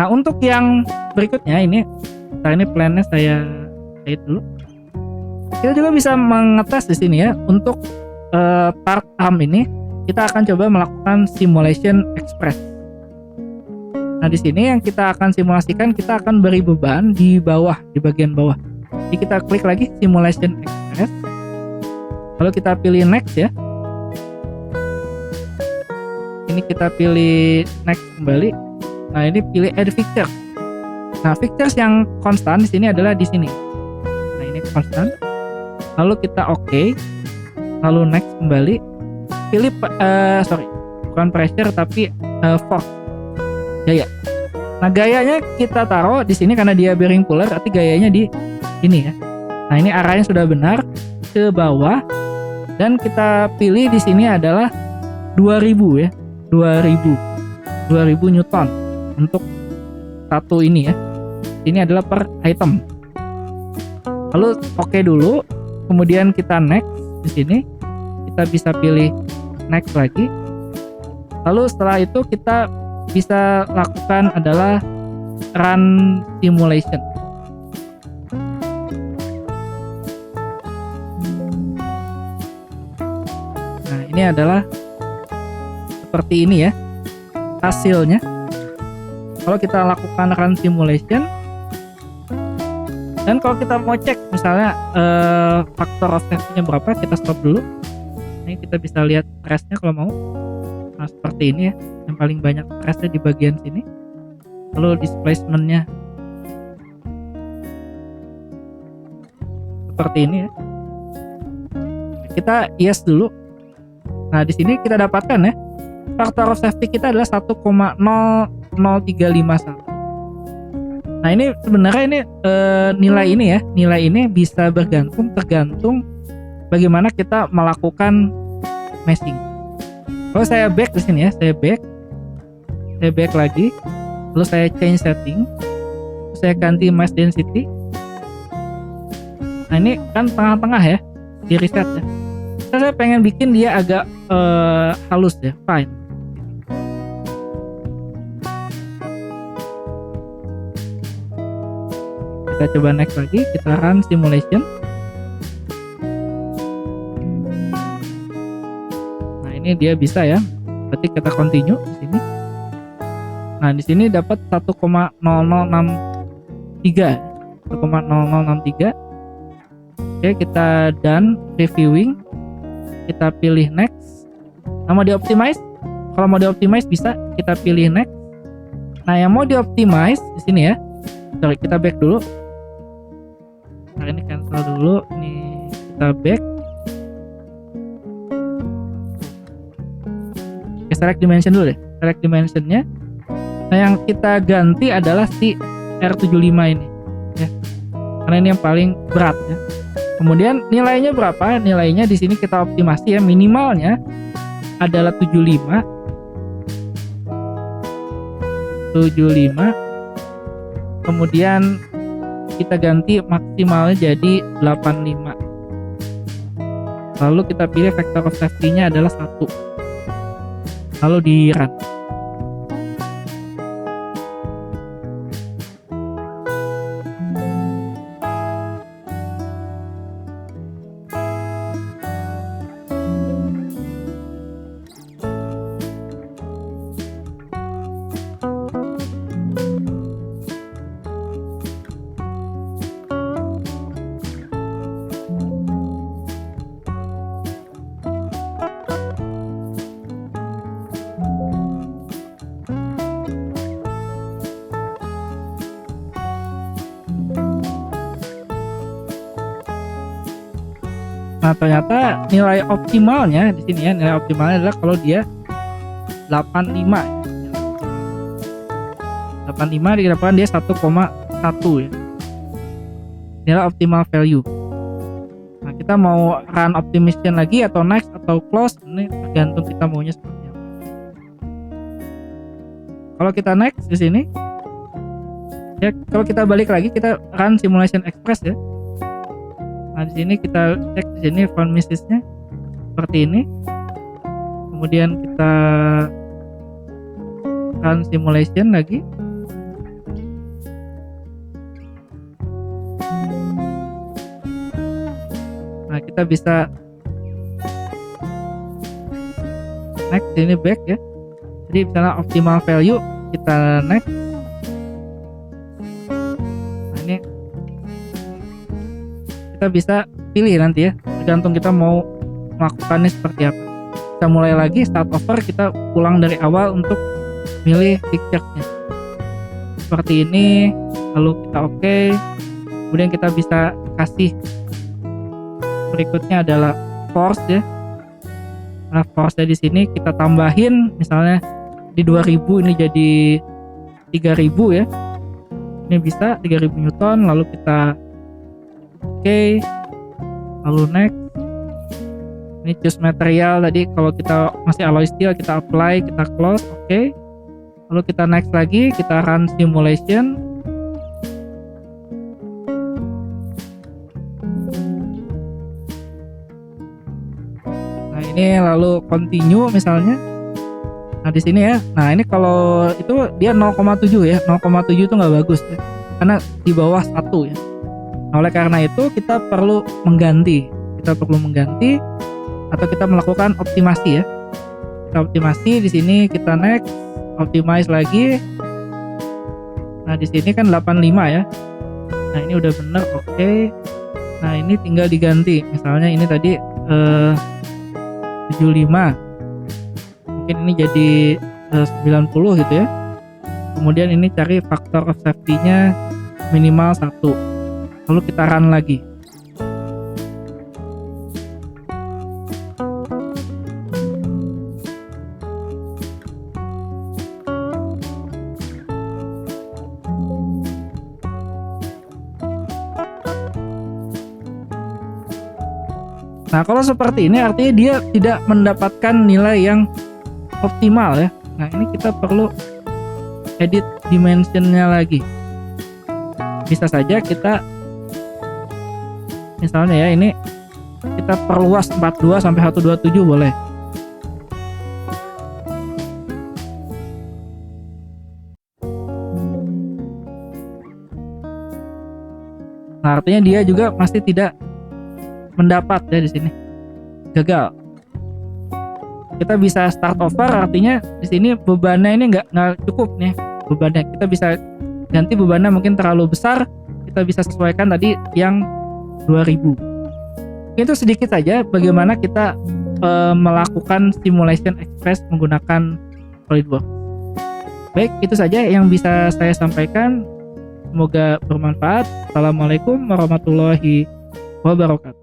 A: Nah untuk yang berikutnya ini, ini plan-nya saya hide dulu. Kita juga bisa mengetes di sini ya. Untuk part arm ini kita akan coba melakukan simulation express. Nah di sini yang kita akan simulasikan, kita akan beri beban di bawah, di bagian bawah. Jadi kita klik lagi simulation express. Lalu kita pilih next ya. Ini kita pilih next kembali. Nah ini pilih add feature. Nah features yang konstan di sini adalah di sini. Nah ini konstan. Lalu kita oke. Lalu next kembali. Pilih bukan pressure tapi force. Gaya. Nah gayanya kita taruh di sini karena dia bearing puller, berarti gayanya di ini ya. Nah ini arahnya sudah benar ke bawah dan kita pilih di sini adalah 2000 ya, 2000 Newton untuk satu ini ya. Ini adalah per item. Lalu oke dulu, kemudian kita next di sini. Kita bisa pilih next lagi. Lalu setelah itu kita bisa lakukan adalah run simulation. Nah ini adalah seperti ini ya hasilnya. Kalau kita lakukan run simulation, dan kalau kita mau cek misalnya faktor of safety-nya berapa, kita stop dulu. Ini kita bisa lihat stress-nya kalau mau. Nah seperti ini ya, yang paling banyak stressnya di bagian sini. Lalu displacement-nya seperti ini ya. Kita yes dulu. Nah di sini kita dapatkan ya, faktor of safety kita adalah 1,00351. Nah ini sebenarnya ini nilai ini ya, nilai ini bisa tergantung bagaimana kita melakukan meshing. Kalau saya back di sini ya, saya back lagi, lalu saya change setting, saya ganti mesh density. Nah ini kan tengah-tengah ya, di reset ya. Saya pengen bikin dia agak halus ya, fine. Kita coba next lagi, kita run simulation. Nah ini dia bisa ya, berarti kita continue di sini. Nah di sini dapat 1,0063, 1,0063. Oke, kita done reviewing. Kita pilih next. Nah, mau di-optimize? Kalau mau di-optimize bisa kita pilih next. Nah, yang mau di-optimize di sini ya. Sorry, kita back dulu. Nah, ini cancel dulu. Ini kita back. Oke, select dimension dulu deh. Select dimensionnya. Nah, yang kita ganti adalah si R75 ini ya. Karena ini yang paling berat ya. Kemudian nilainya berapa? Nilainya di sini kita optimasi ya, minimalnya adalah 75. Kemudian kita ganti maksimalnya jadi 85. Lalu kita pilih vector of safety-nya adalah 1. Lalu di run. Nah ternyata nilai optimalnya di sini ya, nilai optimalnya adalah kalau dia 85 ya. 85 dikatakan dia 1,1 ya. Nilai optimal value. Nah kita mau run optimization lagi atau next atau close, ini tergantung kita maunya seperti apa. Kalau kita next di sini ya, kalau kita balik lagi kita run simulation express ya. Nah di sini kita cek di sini font message-nya seperti ini. Kemudian kita run simulation lagi. Nah kita bisa next, ini back ya. Jadi misalnya optimal value kita next. Nah ini kita bisa pilih nanti ya, tergantung kita mau melakukannya seperti apa. Kita mulai lagi, start over, kita ulang dari awal untuk milih picture-nya seperti ini. Lalu kita oke. Kemudian kita bisa kasih berikutnya adalah force ya. Nah force di sini kita tambahin, misalnya di 2000 ini jadi 3000 ya. Ini bisa 3000 Newton. Lalu kita oke, lalu next. Ini choose material tadi, kalau kita masih alloy steel kita apply, kita close, oke. Lalu kita next lagi, kita run simulation. Nah ini lalu continue misalnya. Nah di sini ya, nah ini kalau itu dia 0,7 ya, 0,7 itu nggak bagus ya, karena di bawah 1 ya. Oleh karena itu kita perlu mengganti atau kita melakukan optimasi ya. Kita optimasi di sini, kita next, optimize lagi. Nah di sini kan 85 ya. Nah ini udah bener, oke. Nah ini tinggal diganti. Misalnya ini tadi 75. Mungkin ini jadi 90 gitu ya. Kemudian ini cari faktor of safety-nya minimal 1. Lalu kita run lagi. Nah, kalau seperti ini artinya dia tidak mendapatkan nilai yang optimal ya. Nah, ini kita perlu edit dimensionnya lagi. Bisa saja kita misalnya ya, ini kita perluas 42 sampai 127 boleh. Nah, artinya dia juga masih tidak mendapat ya di sini. Gagal. Kita bisa start over, artinya di sini bebannya ini nggak cukup nih bebannya. Kita bisa ganti bebannya, mungkin terlalu besar. Kita bisa sesuaikan tadi yang 2000. Itu sedikit saja bagaimana kita melakukan simulation express menggunakan SolidWorks. Baik, itu saja yang bisa saya sampaikan. Semoga bermanfaat. Assalamualaikum warahmatullahi wabarakatuh.